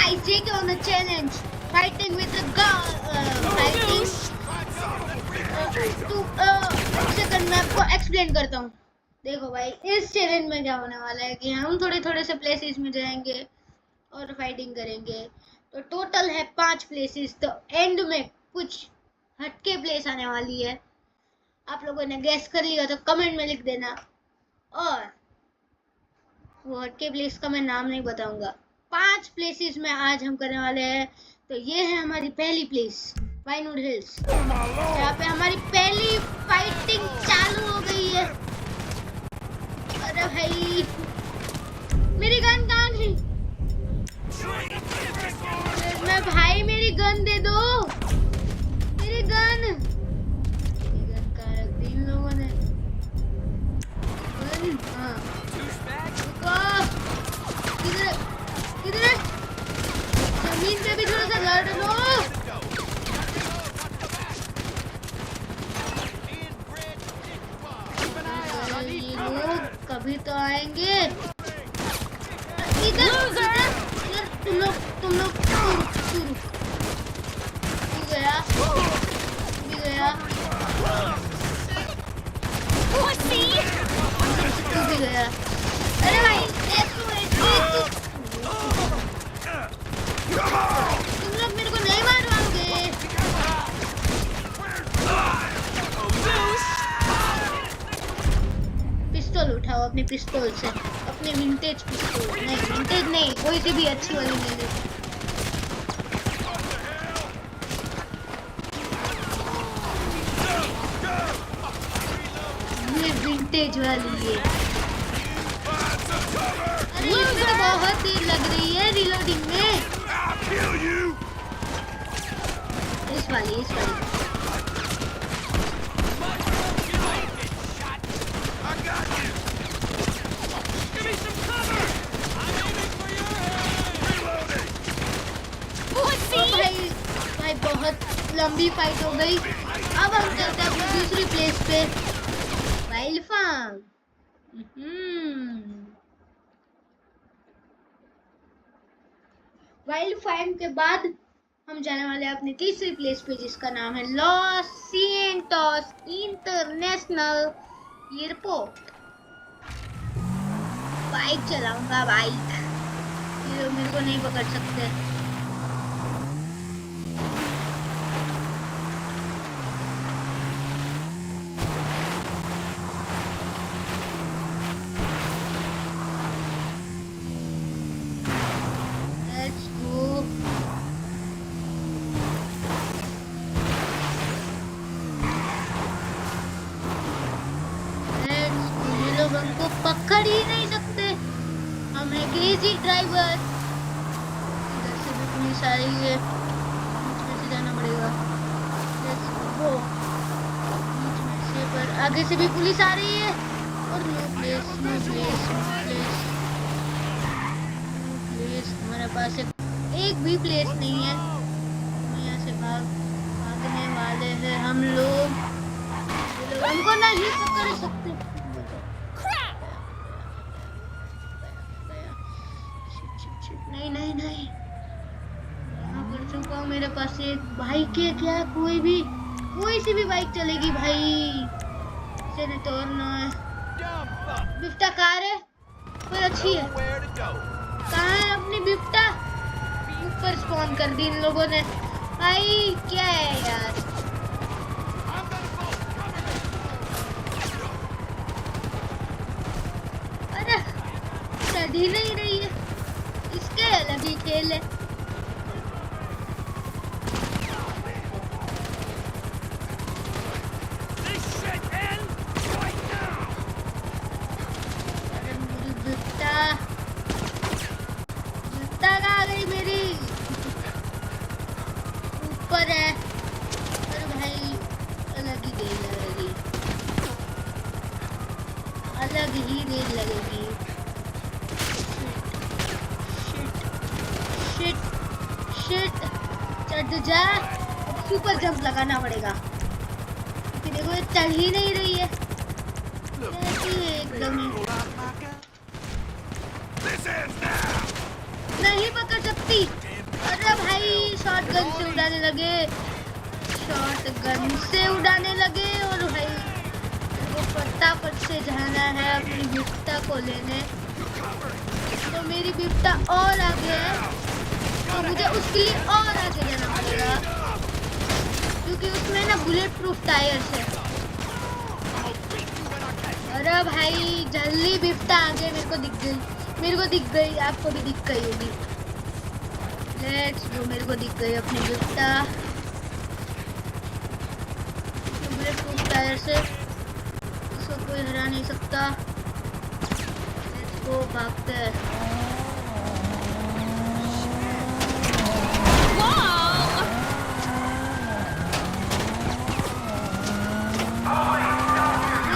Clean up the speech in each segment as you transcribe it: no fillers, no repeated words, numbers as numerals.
guys, JK on the challenge, fighting with a gun, fighting to एक second मैं आपको explain करता हूँ। देखो भाई, इस चैलेंज में क्या होने वाला है कि हम थोड़े थोड़े से प्लेसेस में जाएंगे और फाइटिंग करेंगे। तो टोटल है 5 प्लेसेस। तो एंड में कुछ हटके प्लेस आने वाली है। आप लोगों ने गेस कर लिया तो कमेंट में लिख देना, और वो हटके प्लेस का मैं नाम नहीं बताऊंगा। 5 प्लेसेस में आज हम करने वाले हैं। तो ये है हमारी पहली प्लेस, वाइनवुड हिल्स, जहाँ पे हमारी पहली फाइटिंग चालू हो गई है। अरे भाई, मेरी गन कहाँ है? मैं भाई, मेरी गन दे दो, मेरी गन कहाँ रख दी इन लोगों ने? किधर किधर? जमीन पे भी थोड़ा सा लड़ लो। ये लोग कभी तो आएंगे। इधर तुम लोग गया गया। अरे भाई, तुम लोग मेरे को नहीं मार पाओगे। पिस्तौल उठाओ, अपने पिस्तौल से, अपने विंटेज पिस्तौल। नहीं, विंटेज नहीं, कोई सी भी अच्छी वाली ले लो। ये विंटेज वाली है। अरे इसमें तो बहुत देर लग रही है रिलोडिंग में। इस वाली भाई बहुत लंबी फाइट हो गई। अब हम चलते हैं अपनी दूसरी प्लेस पे, वाइल्ड फार्म। वाइल्ड फार्म के बाद हम जाने वाले हैं अपनी तीसरी प्लेस पे, जिसका नाम है Los Santos international airport. Bike चलाऊंगा, बाइक। ये लोग मेरे को नहीं पकड़ सकते। हमको पकड़ ही नहीं सकते, हम हैं क्रेजी ड्राइवर। इधर से भी पुलिस आ रही है, बीच में से जाना पड़ेगा। बीच में से, पर आगे से भी पुलिस आ रही है। और नो प्लेस हमारे पास एक भी प्लेस नहीं है। यहाँ से भागने वाले हैं हम लोग। हमको नहीं पकड़ सकते। नहीं, यहाँ कर चुका हूँ। मेरे पास एक बाइक है, क्या कोई सी भी बाइक चलेगी भाई। इसे नहीं तोड़ना है। बिफ्टा कार है, कोई अच्छी है? कहाँ है अपनी बिफ्टा? ऊपर स्पॉन कर दी इन लोगों ने भाई। क्या है यार, अरे चढ़ ही नहीं रही है। इसके अलग ही खेल है। बिफ्टा आ गई मेरी, ऊपर है। अरे भाई, अलग ही देर लगेगी, अलग ही देर लगेगी। शिट, चढ़ जा। सुपर जंप लगाना पड़ेगा, क्योंकि देखो ये चढ़ ही नहीं रही है। एकदम नहीं पकड़ सकती। शॉटगन से उड़ाने लगे, शॉटगन से उड़ाने लगे। और भाई वो फटाफट से जाना है अपनी बिफ्ता को लेने। तो मेरी बिफ्ता और आगे है, तो मुझे उसके लिए और आगे जाना पड़ेगा, क्योंकि उसमें ना बुलेट प्रूफ टायर्स है। अरे भाई जल्दी बिफ्ता आगे, मेरे को दिख गई, आपको भी दिख गई होगी। लेट्स गो, मेरे को दिख गई अपनी बिफ्ता। बुलेट प्रूफ टायर से इसको कोई हरा नहीं सकता। लेट्स गो, भागते हैं।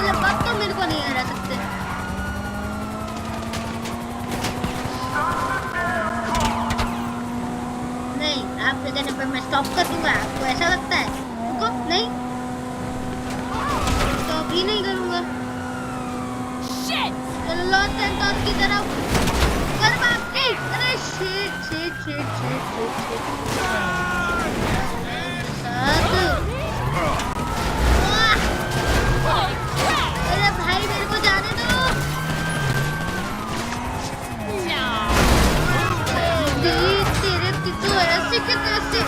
अब तो मेरे को नहीं हरा सकते। नहीं, आपके कहने पर मैं स्टॉप कर दूंगा, आपको ऐसा लगता है? रुको, नहीं स्टॉप ही नहीं करूंगा। चलो लॉस सैंटोस की तरफ कर भागते। अरे shit shit shit shit shit अरे भाई मेरे को जाने दो। तेरे तो ऐसे के कैसे?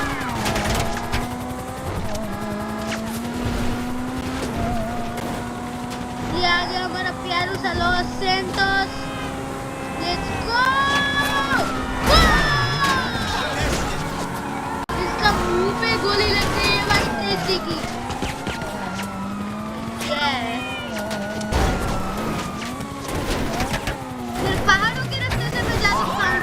ये आ गया हमारा प्यारू सा लॉस सैंटोस। Let's go. इसका मुंह पे गोली लग गई है भाई एसी की। फिर पहाड़ों के रास्ते से मैं जा सकता हूँ।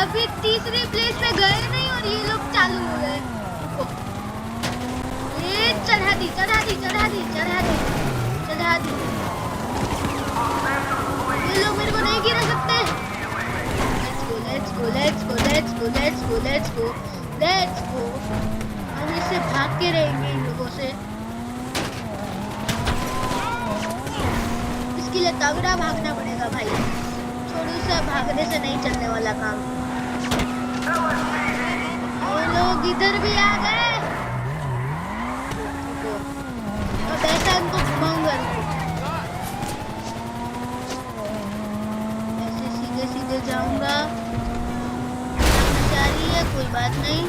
अभी तीसरी प्लेस पे गए नहीं और ये लोग चालू हो गए। ये चढ़ा दी। ये लोग मेरे को नहीं गिरा सकते। Let's go. हम इससे भाग के रहेंगे इन लोगों से। इसके लिए तगड़ा भागना पड़ेगा भाई, छोड़ू सा भागने से नहीं चलने वाला काम। वो लोग इधर भी आ गए। अब ऐसा इनको घुमाऊंगा, ऐसे सीधे जाऊंगा। जा रही है, कोई बात नहीं।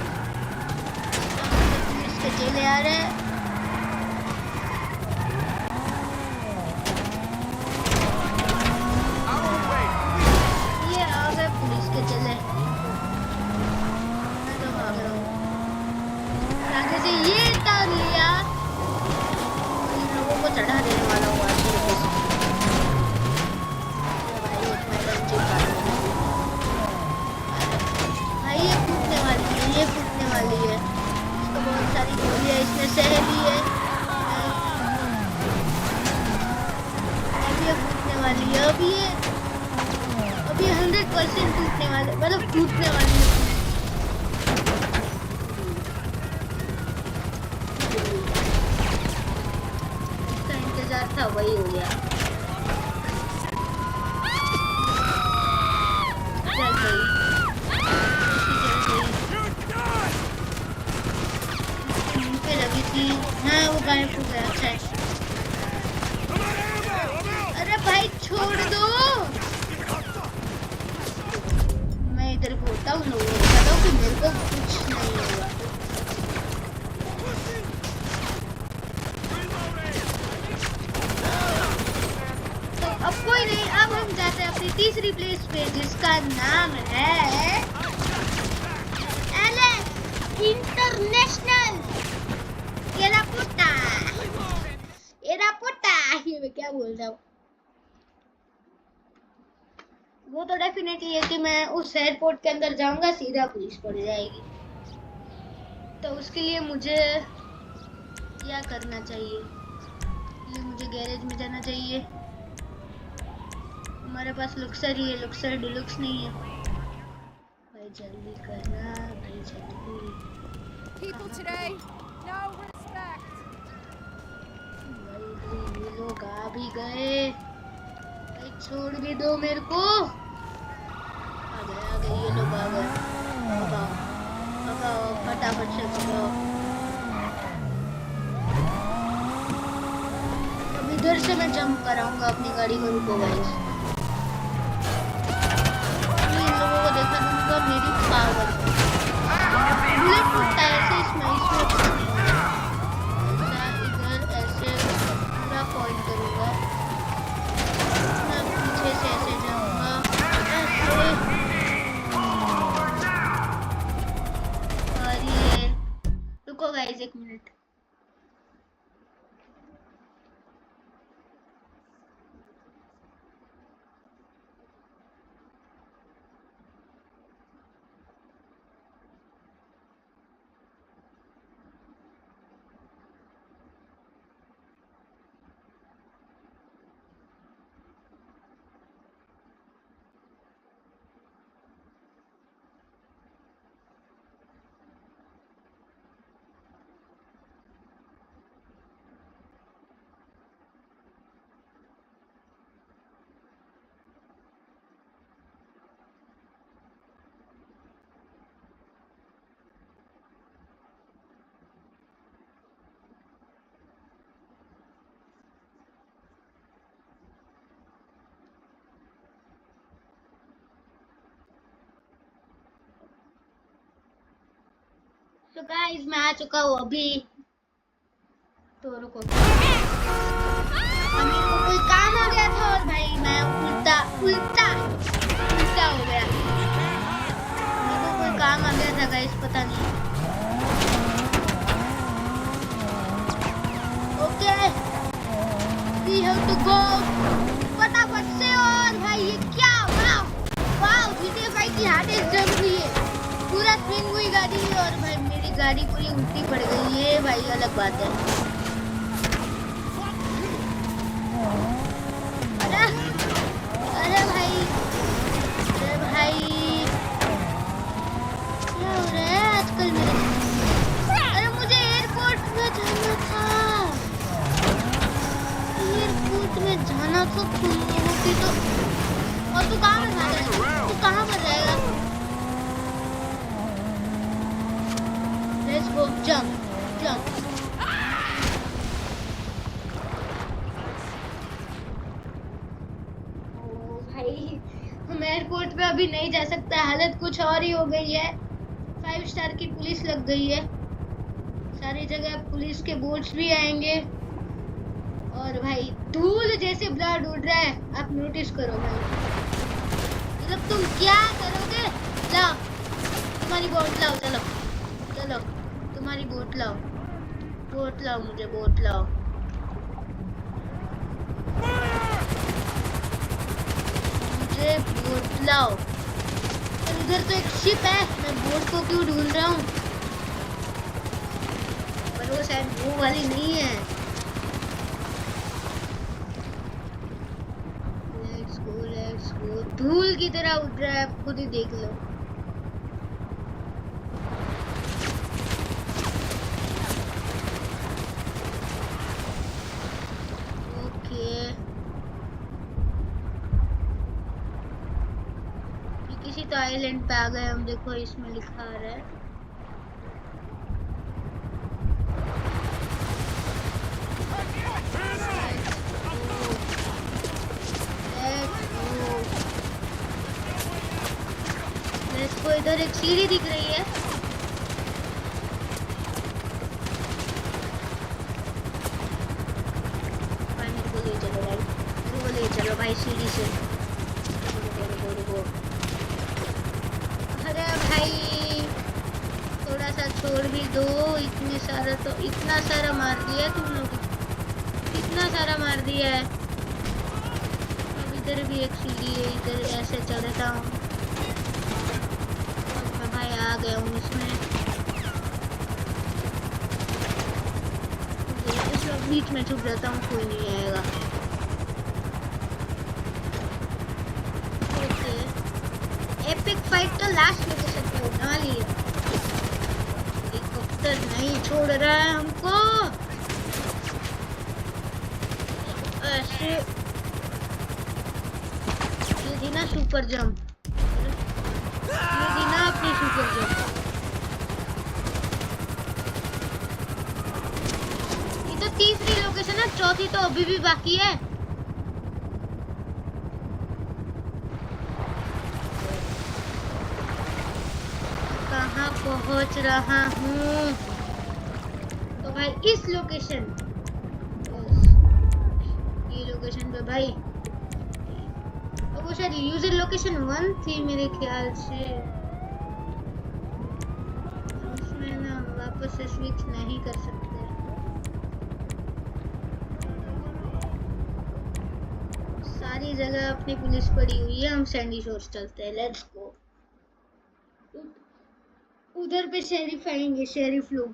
इसके चेले आ रहे हैं। ये आ गए पुलिस के चेले। मैं तो भाग रहा हूँ। आगे से ये टर्न लिया, इन लोगों को चढ़ा देने वाला हुआ। ये फूटने वाली है। इसको बहुत सारी गोलियां इसने सह ली है। अब ये फूटने वाली है। अब ये 100% टूटने वाले, मतलब टूटने वाली है। इसका इंतजार था, वही हो गया। चल गई। लगी थी। हाँ वो गायब हो गया। अच्छा है। अरे भाई छोड़ दो। मैं इधर बोलता हूँ लोगों को बताओ कि मेरे को कुछ नहीं होगा। तो अब कोई नहीं, अब हम जाते हैं अपनी तीसरी प्लेस पे, जिसका नाम है एलेक्स इंटरनेशनल एरापुटा। ये मैं क्या बोल रहा हूँ। वो तो डेफिनेटली है कि मैं उस एयरपोर्ट के अंदर जाऊंगा, सीधा पुलिस पड़ जाएगी। तो उसके लिए मुझे क्या करना चाहिए? मुझे गैरेज में जाना चाहिए। हमारे पास लुक्सर ही है, लुक्सर डिलक्स नहीं है। भाई जल्दी करना, भाई जल्दी। People today, no respect. ये लोग आ भी गए। भाई छोड़ भी दो मेरे को। आ गए ये लोग आ गए। भगाओ भगाओ फटाफट से भगाओ। अब इधर से मैं जंप कराऊंगा अपनी गाड़ी को। रुको गाइस, इन लोगों को देखा दूंगा मेरी पावर। बुलेट फूटता है ऐसे इसमें पता नहीं ऐसा। इधर ऐसे पूरा पॉइंट करूंगा, मैं पीछे से ऐसे जाऊंगा ऐसे। और ये रुको गाइस 1 मिनट। तो गाइस मैं आ चुका हूँ अभी। तो रुको, मेरे को कोई काम आ गया था और भाई मैं उल्टा उल्टा उल्टा हो गया। मेरे को कोई काम आ गया था गाइस, पता नहीं। Okay we have to go फटाफट से। और भाई ये क्या, वाव वाव GTA 5 की हार्डेस्ट जंप हुई है। पूरा स्पिन हुई गाड़ी और भाई मेरी गाड़ी पूरी उल्टी पड़ गई है भाई, अलग बात है। अरे अरे भाई, अरे भाई क्या हो रहा है आजकल मेरे। अरे मुझे एयरपोर्ट में जाना था, एयरपोर्ट में जाना तो तुम लोगों की तो। और तू कहाँ पर जाएगा, तू कहाँ पर जाएगा। Let's go, jump, jump. ओ भाई हम एयरपोर्ट पे अभी नहीं जा सकते, हालत कुछ और ही हो गई है। 5 स्टार की पुलिस लग गई है, सारी जगह पुलिस के बोर्ड्स भी आएंगे। और भाई धूल जैसे ब्लड उड़ रहा है, आप नोटिस करो भाई। मतलब तुम क्या करोगे। लाओ तुम्हारी बोट लाओ, चलो चलो तुम्हारी बोट लाओ, बोट लाओ, मुझे बोट लाओ। मुझे बोट लाओ। और उधर तो एक शिप है, मैं बोट को क्यों ढूंढ रहा हूँ, पर वो शायद वो वाली नहीं है। Let's go. धूल की तरह उड़ रहा है, आप खुद ही देख लो। किसी तो आइलैंड पे आ गए हम, देखो इसमें लिखा आ रहा है। इसको इधर एक सीढ़ी दिख रही है। पानी को ले चलो भाई, वो ले चलो भाई सीढ़ी से। अरे भाई थोड़ा सा छोड़ भी दो, इतने सारा तो इतना सारा मार दिया तुम लोग, इतना सारा मार दिया है। अब इधर भी एक सीढ़ी है, इधर ऐसे चलता हूँ। मैं भाई आ गया हूँ इसमें, इसमें बीच में छुप जाता हूँ, कोई नहीं आएगा। एपिक फाइट तो लास्ट में कर सकते हो ना, लिए हेलीकॉप्टर नहीं छोड़ रहा है हमको ऐसे। ये थी ना सुपर जंप, ये थी ना अपनी सुपर जंप। ये तो तीसरी लोकेशन है, चौथी तो अभी भी बाकी है। कहाँ पहुंच रहा हूँ? तो भाई इस लोकेशन, ये लोकेशन पे भाई, तो वो शायद यूजर लोकेशन 1 थी मेरे ख्याल से। उसमें ना वापस से स्विच नहीं कर सकते। सारी जगह अपनी पुलिस पड़ी हुई है, हम सैंडी शोर्स चलते हैं, लेट्स गो। उधर पे शेरिफ आएंगे, शेरिफ लोग।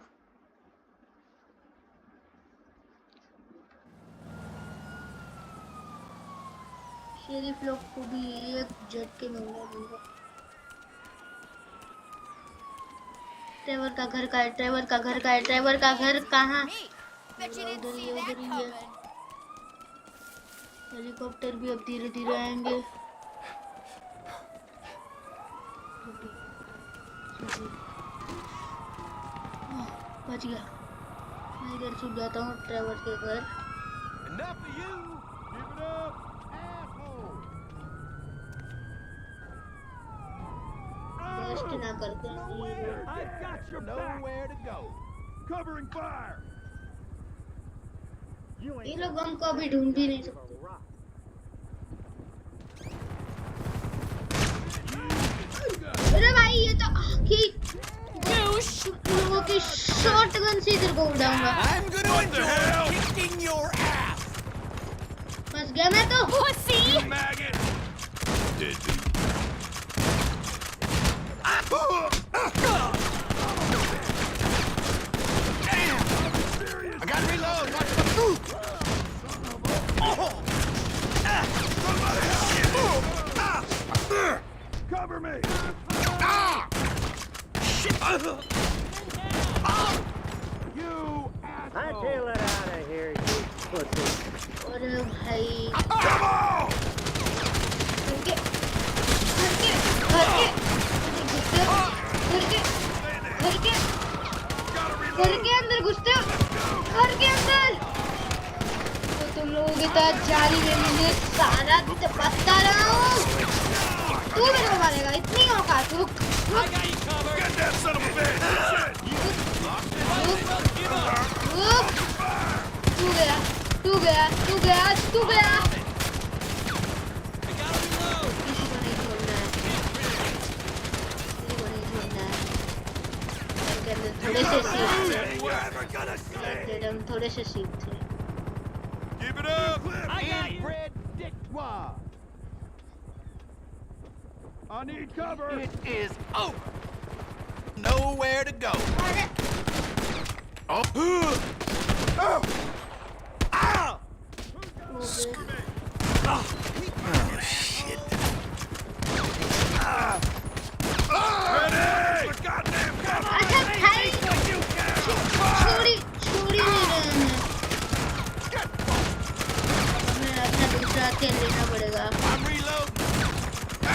शेरिफ लोग को भी एक झटके में उड़ा दूंगा। ट्रेवर का घर का है, ट्रेवर का घर का है, ट्रेवर का घर कहाँ? उधर ही है। हेलीकॉप्टर भी अब धीरे धीरे आएंगे। बच गया। मैं इधर छुप जाता हूँ ट्रेवर के घर। रेस्ट ना करते हैं। ये लोग हमको अभी ढूंढ भी नहीं सकते। अरे भाई ये तो लोगों की शॉटगन से इधर को उड़ाऊंगा। फंस गया मैं तो। I got reload. Cover me. Shit. You Hightail it out of here, you pussy. अरे भाई come on. घर के अंदर घुसते हो, घर के अंदर तो तुम लोगों की तरह जाली में मुझे सारा पत्ता रहा हूँ। तू मेरे को मारेगा, इतनी औकात। रुक Get that son of a bitch. रुक, तू गया तू गया तू गया तू गया। किसी को नहीं छोड़ना है, किसी को नहीं छोड़ना है। घर के अंदर थोड़े से सीट थे, हम थोड़े से सीट थे। Keep it up. Inbred dickwad. I need cover. It is over. Nowhere to go. अरे Oh. Oh. Ow. Oh, shit. Ready. Goddamn cover. अच्छा भाई छोड़ी नहीं रहे हैं। हमें अपना दूसरा तेल लेना पड़ेगा। I'm reloading.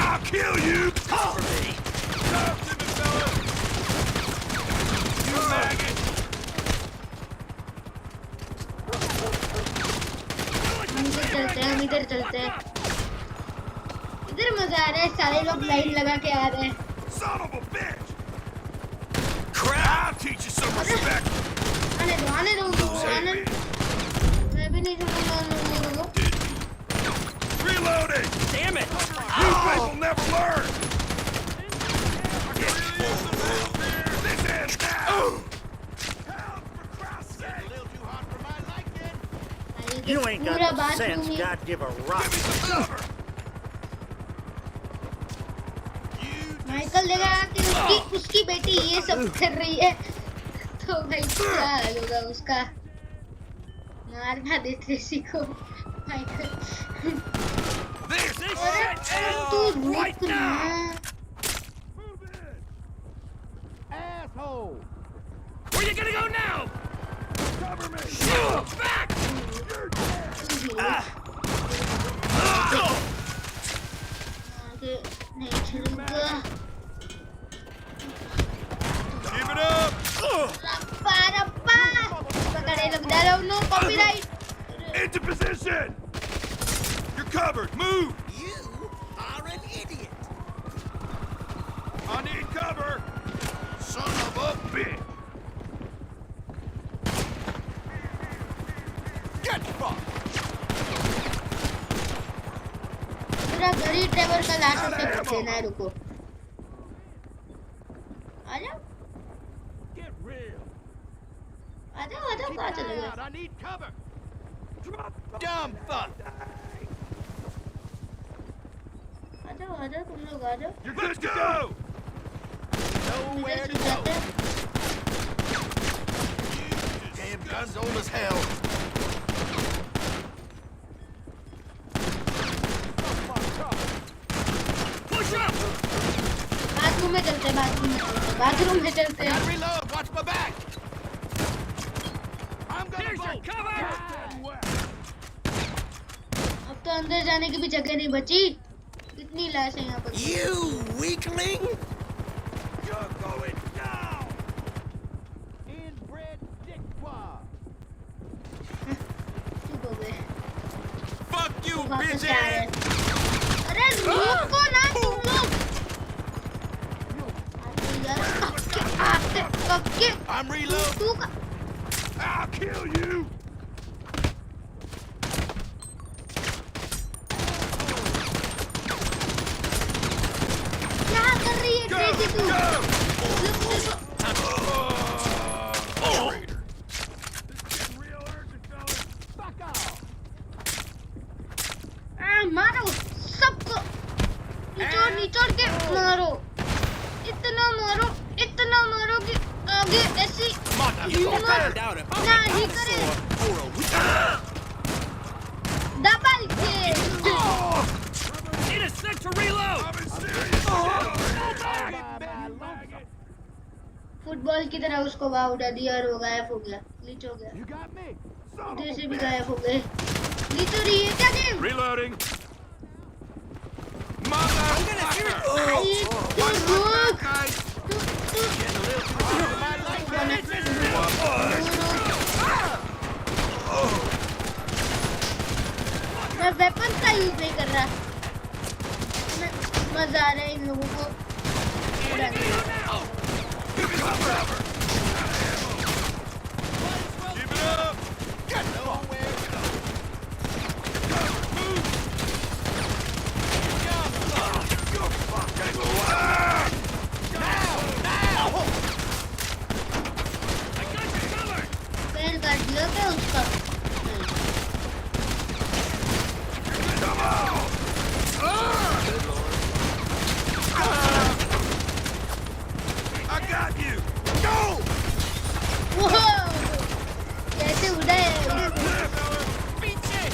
I'll kill you. Cover me. Tough to the fella. You maggot. हम इधर चलते हैं। इधर मजा आ रहा है, सारे लोग लाइन लगा के आ रहे हैं। Son of a bitch. Crap. I'll teach you some respect. आने दो आने Save me. मैं भी नहीं छोड़ूंगा उन लोगों को। Reloading. Damn it. You guys will never learn. This ends now. Help, for Christ's A sake. little too hot for my liking. You ain't पूरा got the बात sense, सुनिए। God give a Give rock. me some cover. Michael देगा कि उसकी बेटी ये सब कर रही है, तो भाई क्या हाल होगा उसका। मारना दे ट्रेसी को माइकल। This अरे shit तू ends right रुक ना। now. Move in. Asshole. Where you gonna go now? Cover me. Back. You're dead. आगे नहीं चलूंगा। Hello no copyright. Into position! You're covered! Move! You are an idiot. I need cover! Son of a Bitch! get fucked. मेरा घर ही Trevor का last से पूछ लेना है, रुको आ जाओ Get real! आ जाओ कहाँ चले गए? I need cover! Drop the Dumb fuck. आ जाओ तुम लोग आ जाओ। Let's go! Nowhere इधर to से go. जाते हैं। Damn gun's old as hell. Push up! Bathroom में चलते हैं, बाथरूम में चलते हैं। Gotta reload. Watch my back. I'm gonna There's your bolt! cover! अब तो अंदर जाने की भी जगह नहीं बची, कितनी लाश है यहाँ पर। You weakling! You're going down! Inbred dickwad. चुप हो गए, Fuck you, वापस bitch आ रहे हैं। अरे रुको ना तुम लोग। अरे यार कब के I'm reloading. तू का I'll kill you! क्या कर रही है Go! क्रेजी तू? Go! Traitor. Getting real urgent, fellas. Fuck off! मारो सबको, निचोड़ के मारो, इतना मारो कि आगे ऐसी हिम्मत ना ही करे। Double kill. Need a sec to reload! I'm in serious football की तरह उसको वहां उड़ा दिया और वो गायब हो गया, ग्लिच हो गया। You got me! उधर से भी गायब हो गए। ग्लिच हो रही है क्या गेम? Reloading! Motherfucker! आई तू रुक। मैं वेपन का यूज नहीं कर रहा, मजा आ रहा है इन लोगों को उड़ाने में। Give me some cover! Keep it up! Get nowhere to go. Move! You're fucking alive! Now! I got you covered! पैर काट दिया क्या उसका? नहीं। Come on! I got you! Go! वो कैसे उड़ा है? Beat it!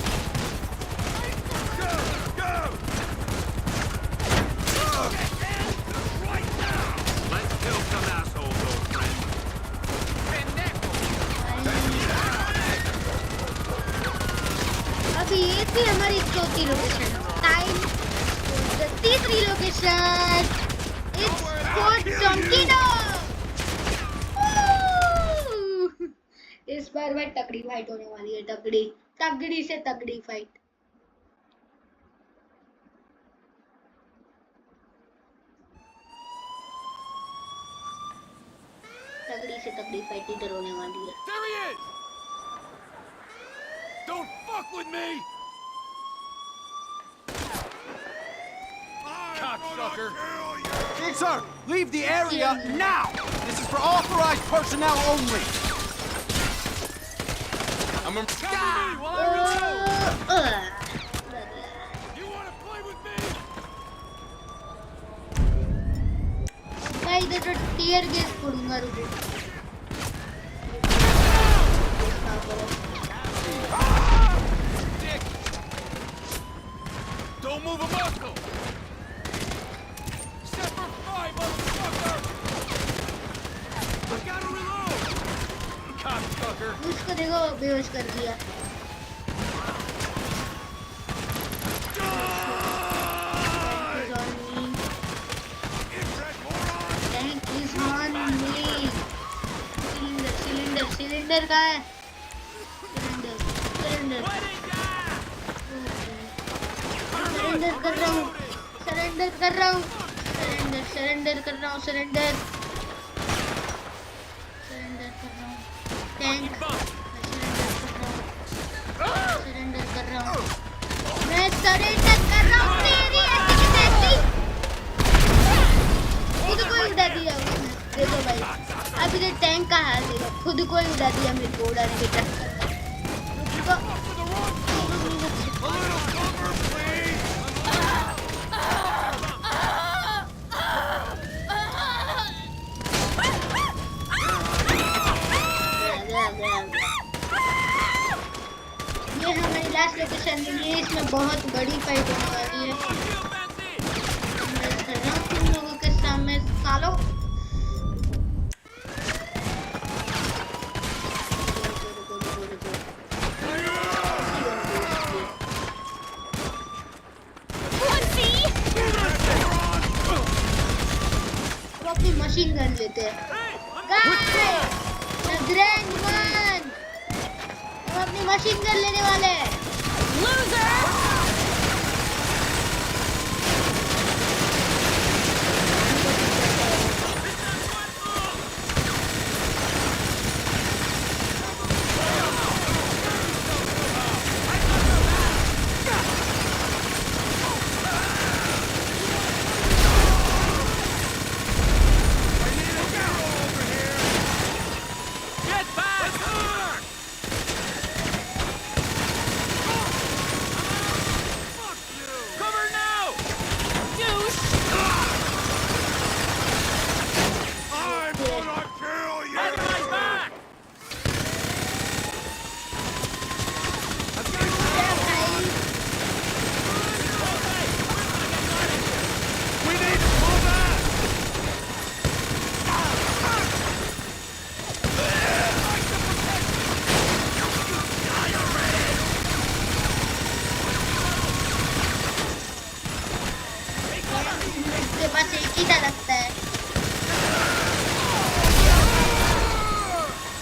Go! Go! Right now! Let's kill some assholes, old friend. अभी ये थी हमारी चौथी लोकेशन, टाइम तीसरी लोकेशन। इट्स फोर्ट जंकिनो। इस बार भाई तगड़ी फाइट होने वाली है, तगड़ी से तगड़ी फाइट। तगड़ी से तगड़ी फाइट इधर होने वाली है। There he is! Don't fuck with me! Cocksucker! Sir, leave the area now! This is for authorized personnel only! I'm a... Cover me while I reload! You wanna play with me? मैं इधर तो tear gas फोड़ूंगा, रुको। Dick! Don't move a muscle! Semper Fi, motherfucker! I gotta reload! Cocksucker! उसको देखो बेहोश कर दिया। Cylinder कहाँ है? सरेंडर कर रहा हूँ, सरेंडर कर रहा हूँ, सरेंडर कर रहा हूँ, सरेंडर कर रहा हूँ। टैंक सरेंडर कर रहा हूँ, मैं सरेंडर कर रहा हूँ। तेरी ऐसी की तैसी खुद को ही उड़ा दिया उसने। देखो भाई अभी तो टैंक का हाल देखो, खुद को ही उड़ा दिया मेरे को उड़ाने के चक्कर में। ये हमारी लास्ट लोकेशन है, ये इसमें बहुत बड़ी फाइट होने वाली है। मैं कर रहा हूँ तुम लोगों के सामने सालों। वो अपनी मशीन गन लेते हैं। The Grand One! हम अपनी मशीन गन लेने वाले हैं। बस एक ही लगता है।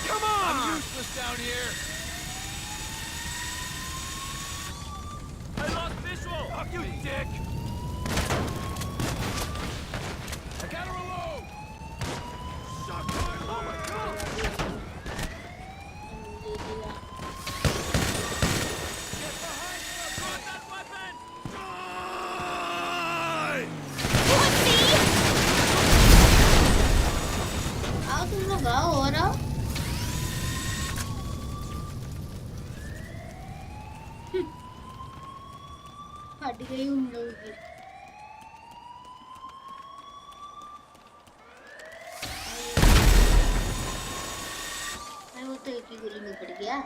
Come on! I'm useless down here. I lost visual. Fuck you, dick. I gotta reload. Shut my oh my god. Get behind me. Drop that weapon. Die! आओ तुम लोग आओ और आओ। फट गई उन लोगों की। अरे वो तो एक ही गोली में पड़ गया।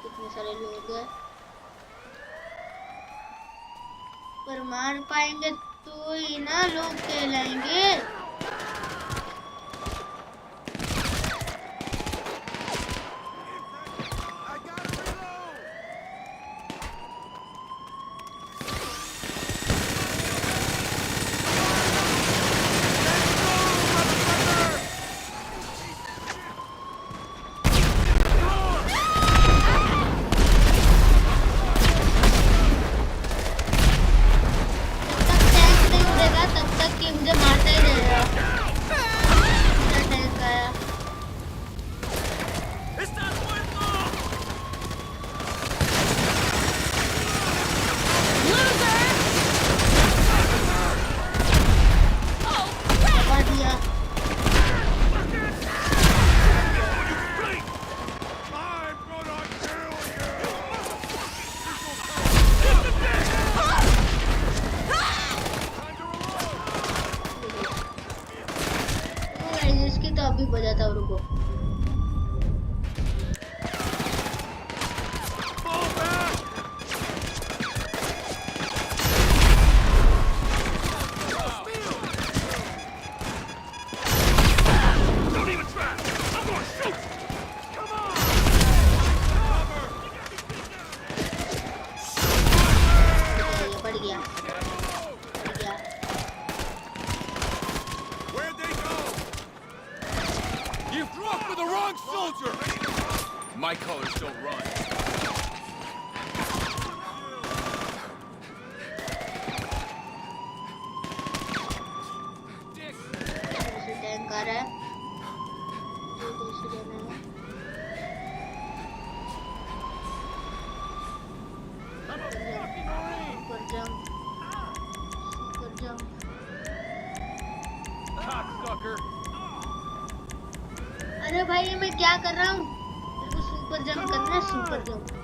कितने सारे लोग हैं, पर मार पाएंगे तो ही ना लोग कहलाएंगे। अभी बजाता हूँ, रुको। जंप। Cocksucker. अरे भाई ये मैं क्या कर रहा हूँ? मेरे को सुपर जंप करना है, सुपर जंप।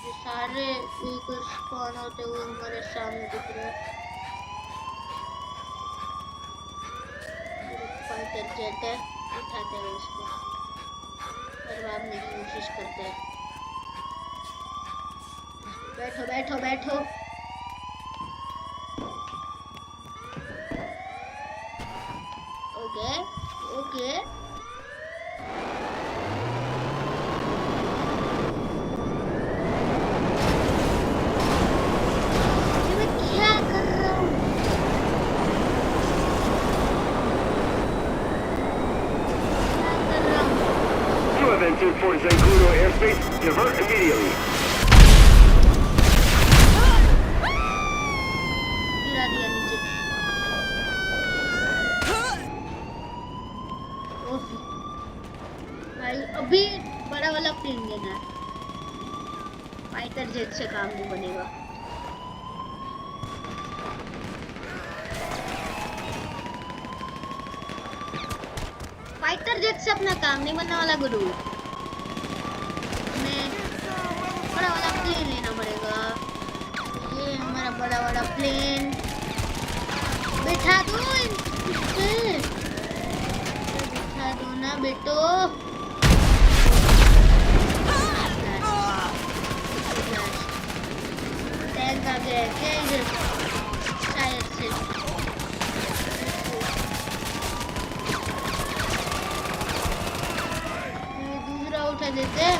ये सारे व्हीकल्स स्पॉन होते हुए हमारे सामने दिख रहे हैं। फाइटर जेट है, उठाते हैं इसको, बर्बादने की कोशिश करते हैं। बैठो बैठो बैठो। Okay okay. Entered Fort Zancudo airspace. Divert immediately. गिरा दिया नीचे। ओह भाई अभी बड़ा वाला प्लेन लेना है। फाइटर जेट से काम नहीं बनेगा। फाइटर जेट से अपना काम नहीं बनने वाला गुरु। बड़ा वाला प्लेन लेना पड़ेगा। ये हमारा बड़ा वाला प्लेन बैठा दो इसे, बैठा दो ना बेटो। टैंक आ गया क्या इधर शायद से। दूसरा उठा देते हैं।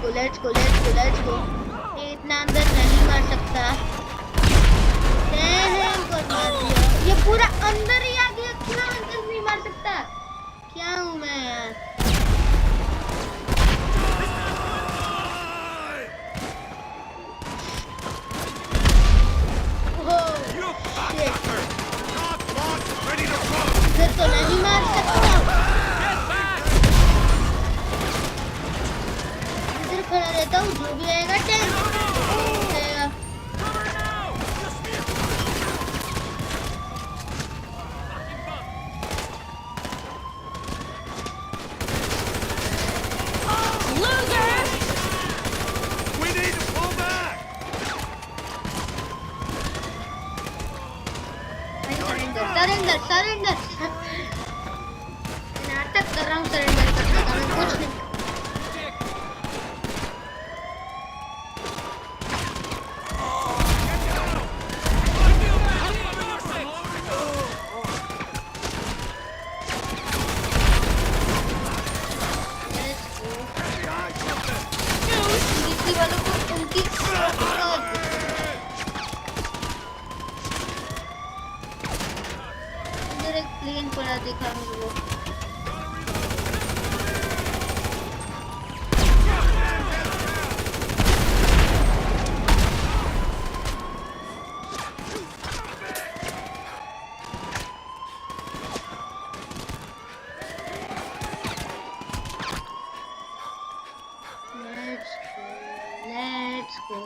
Let's go. ये इतना अंदर नहीं मार सकता। मार दिया। ये पूरा अंदर ही आ गया। इतना अंदर नहीं मार सकता। क्या हूँ मैं यार। इधर तो नहीं मार सकता। इधर खड़ा रहता हूँ, जो भी आएगा टैंक आएगा। We need to pull back. Surrender नाटक कर रहा हूँ। सरेंडर करने का मैं कुछ नहीं। वालों को उनकी एक प्लेन पड़ा दिखा मुझे वो। Let's go.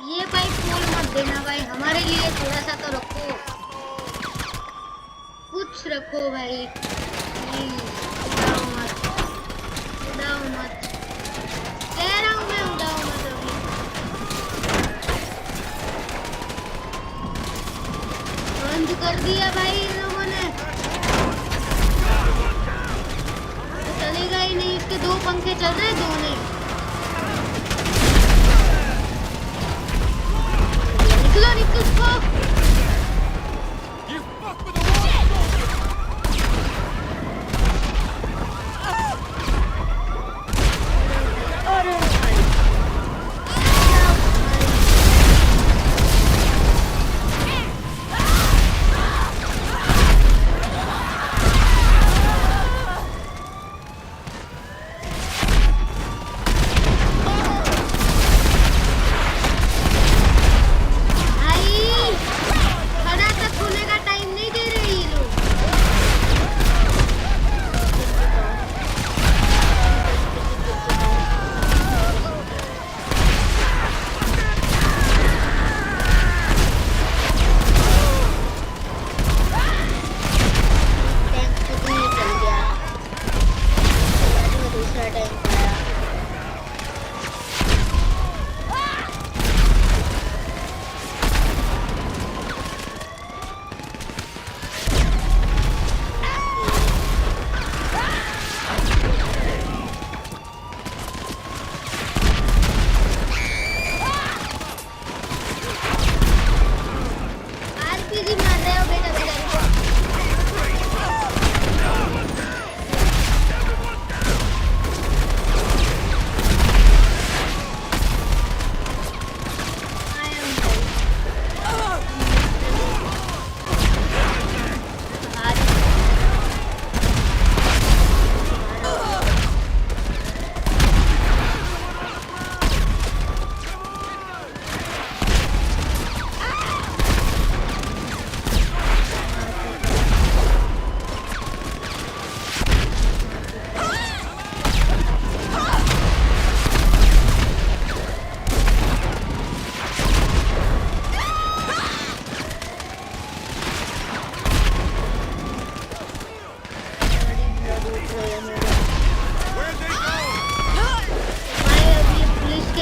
ये भाई फोन मत देना भाई, हमारे लिए थोड़ा सा तो रखो, कुछ रखो भाई प्लीज। उड़ाओ मत कह रहा हूँ मैं, उड़ाओ मत अभी। बंद कर दिया भाई इन लोगों ने, तो चलेगा ही नहीं। इसके दो पंखे चल रहे हैं, दो नहीं।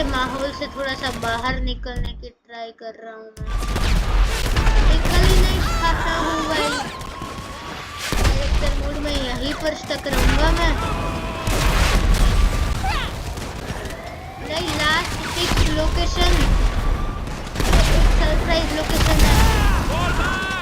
माहौल से थोड़ा सा बाहर निकलने की ट्राई कर रहा हूँ मैं, निकल ही नहीं पाता हूँ भाई। कैरेक्टर मोड में यहीं पर स्टक रहूंगा मैं। नहीं, last fix location, surprise location है।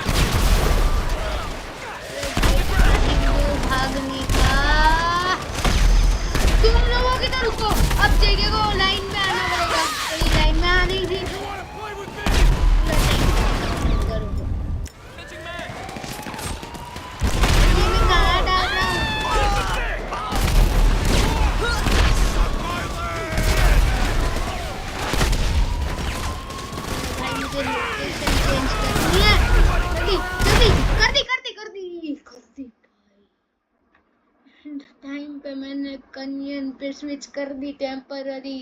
पे मैंने कनियन पे स्विच कर दी टेम्पररी।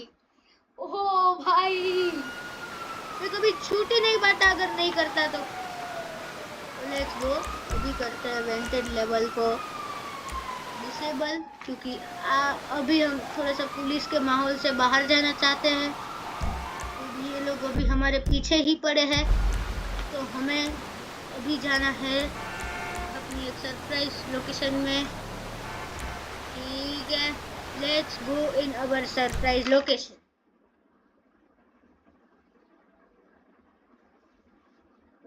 ओह भाई, मैं कभी छूट ही नहीं पाता अगर नहीं करता तो। लेट्स गो, अभी करते हैं वेंटेड लेवल को डिसेबल, क्योंकि अभी हम थोड़ा सा पुलिस के माहौल से बाहर जाना चाहते हैं। तो ये लोग अभी हमारे पीछे ही पड़े हैं, तो हमें अभी जाना है अपनी एक सरप्राइज लोकेशन में। ठीक है, let's go in our surprise location.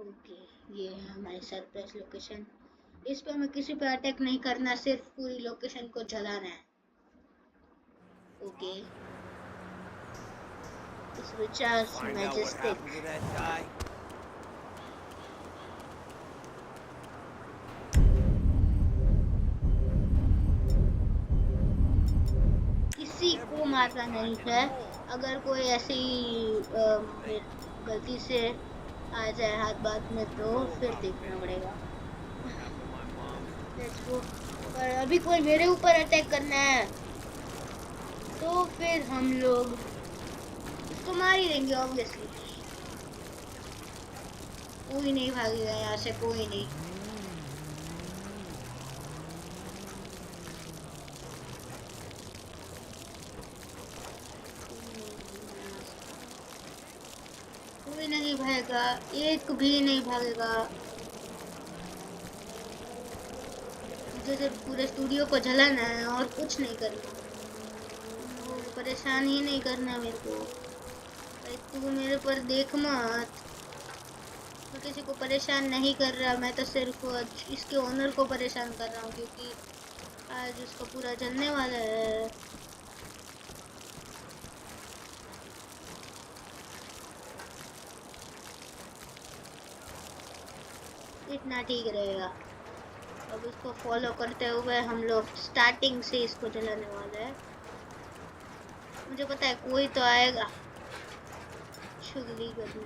Okay, ये है हमारी सरप्राइज लोकेशन। इस पे हमें किसी पे अटैक नहीं करना, सिर्फ पूरी लोकेशन को जलाना है। Okay, Richard's Find out what Majestic. happened to that guy. किसी को मारना नहीं है। अगर कोई ऐसी गलती से आ जाए हाथ बात में तो फिर देखना पड़ेगा। Let's go. पर अभी कोई मेरे ऊपर अटैक करना है तो फिर हम लोग इसको मार ही देंगे ऑब्वियसली। कोई नहीं भागेगा यहाँ से, कोई नहीं। कोई नहीं भागेगा, एक भी नहीं भागेगा। मुझे सिर्फ पूरे स्टूडियो को जलाना है और कुछ नहीं करना। वो परेशान ही नहीं करना मेरे को। भाई तू मेरे पर देख मत, मैं किसी को परेशान नहीं कर रहा। मैं तो सिर्फ इसके ओनर को परेशान कर रहा हूँ, क्योंकि आज उसका पूरा जलने वाला है। इतना ठीक रहेगा। अब इसको फॉलो करते हुए हम लोग स्टार्टिंग से इसको जलाने वाले हैं। मुझे पता है कोई तो आएगा चुगली करने।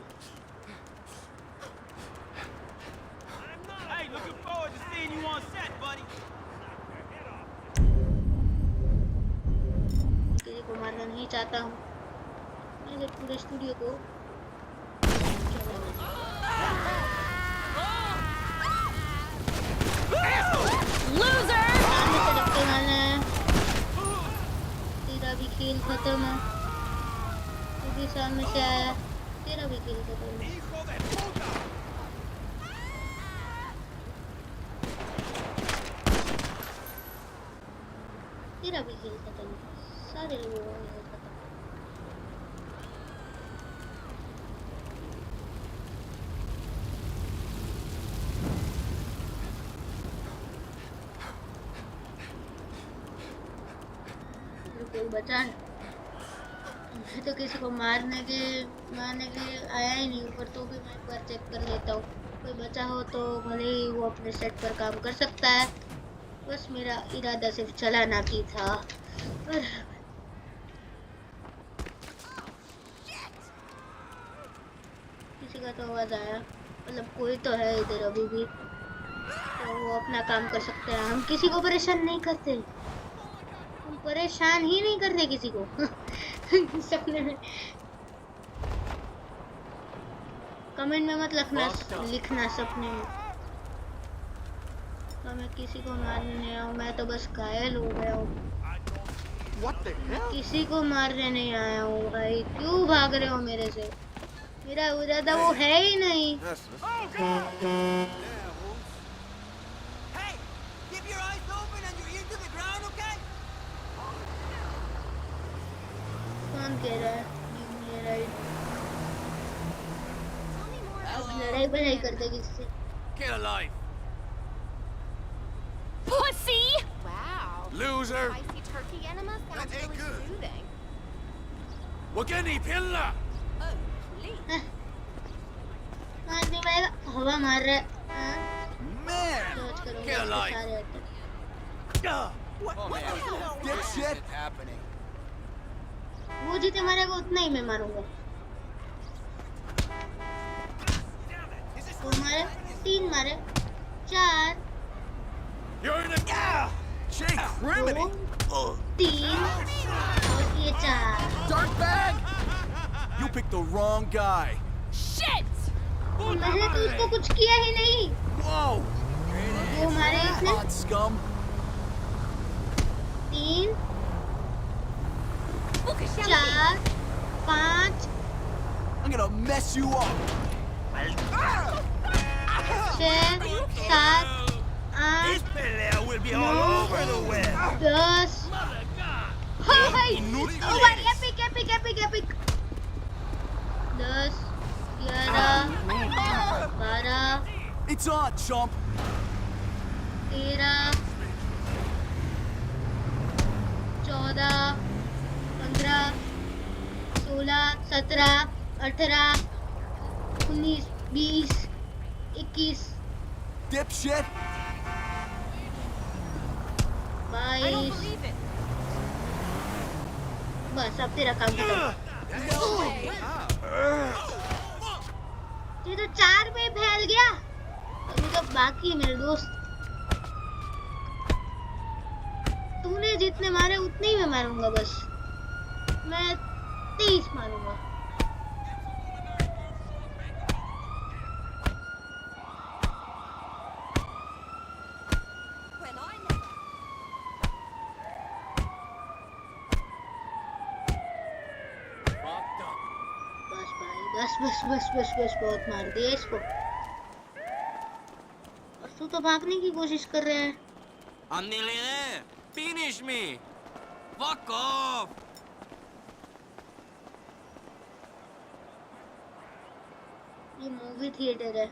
Hey, looking forward to seeing you on set, buddy. किसी को मारना नहीं चाहता हूँ, मैं पूरे स्टूडियो को सामने से धक्के मारना है। तेरा भी खेल खत्म है, तू भी सामने से आया, तेरा भी खेल खत्म है। Hijo de puta! तेरा भी खेल खत्म है, सारे लोगों का खेल खत्म। कोई बचा नहीं। मैं तो किसी को मारने के लिए आया ही नहीं ऊपर, तो भी मैं एक बार चेक कर लेता हूँ। कोई बचा हो तो भले ही वो अपने सेट पर काम कर सकता है। बस मेरा इरादा सिर्फ चलाना की था। पर किसी का तो आवाज आया, मतलब कोई तो है इधर अभी भी, तो वो अपना काम कर सकते हैं। हम किसी को परेशान नहीं करते, हम परेशान ही नहीं करते किसी को। सपने में कमेंट में मत लिखना सपने में। तो मैं किसी को मारने नहीं आया हूँ, मैं तो बस घायल हो गया हूँ। What the hell? किसी को मारने नहीं आया हूँ भाई, क्यों भाग रहे हो मेरे से? मेरा इरादा वो है ही नहीं। Hey, keep your eyes open and your ears to the ground, okay? कौन कह रहा है ये राइट? अब लड़ाई बढ़ाई करते किससे? Get alive. Pussy! Wow. Loser. Spicy turkey enema sounds That ain't really good. soothing. Wageni pilla. Oh, please. मार नहीं पाएगा, हवा मार रहा है। हाँ? Man! सोच करूँगा Get इसके alive. सारे attack. What the hell? Dipshit! happening? वो जितने मारेगा उतना ही मैं मारूंगा। दो मारे, 3 मारे, 4, You're in a. Yeah! Jake, criminy! 2, 3 और ये 4। Dirtbag! You picked the wrong guy. Shit! मैंने तो उसको कुछ किया ही नहीं। Whoa! वो मारे इसने। Hot scum. 3 Look at 4 5 I'm gonna mess you up. 6 7 This 8 pelea will be all over the web. 10। Mother God! हाँ भाई, Inútiles. ओ भाई epic epic epic epic। 10 11 12 It's on, chump. 13 14 15 16 17 18 19 20 21 Dipshit. 22। it. बस अब तेरा काम खत्म। ये तो 4 में फैल गया। अभी तो बाकी है मेरे दोस्त। तूने जितने मारे उतने ही मैं मारूंगा बस। मैं 23 मारूंगा। When I never. बस भाई, बस बहुत मार दिया इसको। और तू तो भागने की कोशिश कर रहा है। I'm nearly there. Finish me. Fuck off. ये मूवी थिएटर है।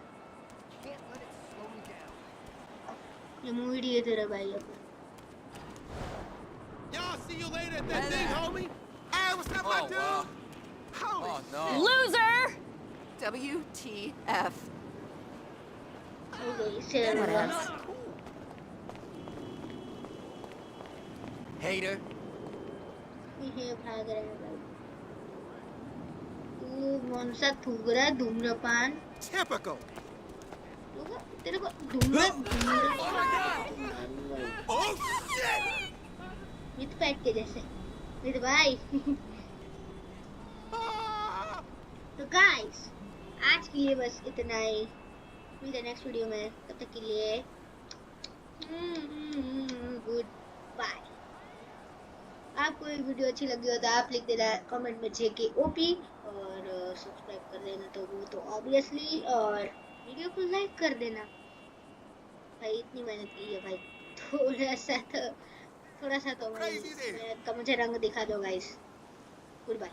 ये मूवी थिएटर है भाई। अब Y'all see you later at that thing, homie. Hey, what's up, my Oh, dude? wow. Holy Oh, no. Loser! WTF. हो गई share हुआ। Hater. ये भाग रहे हैं भाई। तू कौन सा थूक रहा है? धूम्रपान। Typical. तेरे को धूम्रपान Oh, shit! मिथ पैट के जैसे मिथ भाई। तो गाइस आज के लिए बस इतना ही। मिलते हैं नेक्स्ट वीडियो में। तब तक के लिए गुड बाय। आपको ये वीडियो अच्छी लगी हो तो आप लिख देना कमेंट में JKOP और सब्सक्राइब कर देना तो वो तो ऑब्वियसली, और वीडियो को लाइक कर देना भाई। इतनी मेहनत की है भाई। थोड़ा सा तो मुझे रंग दिखा दो गाइस। Good bye.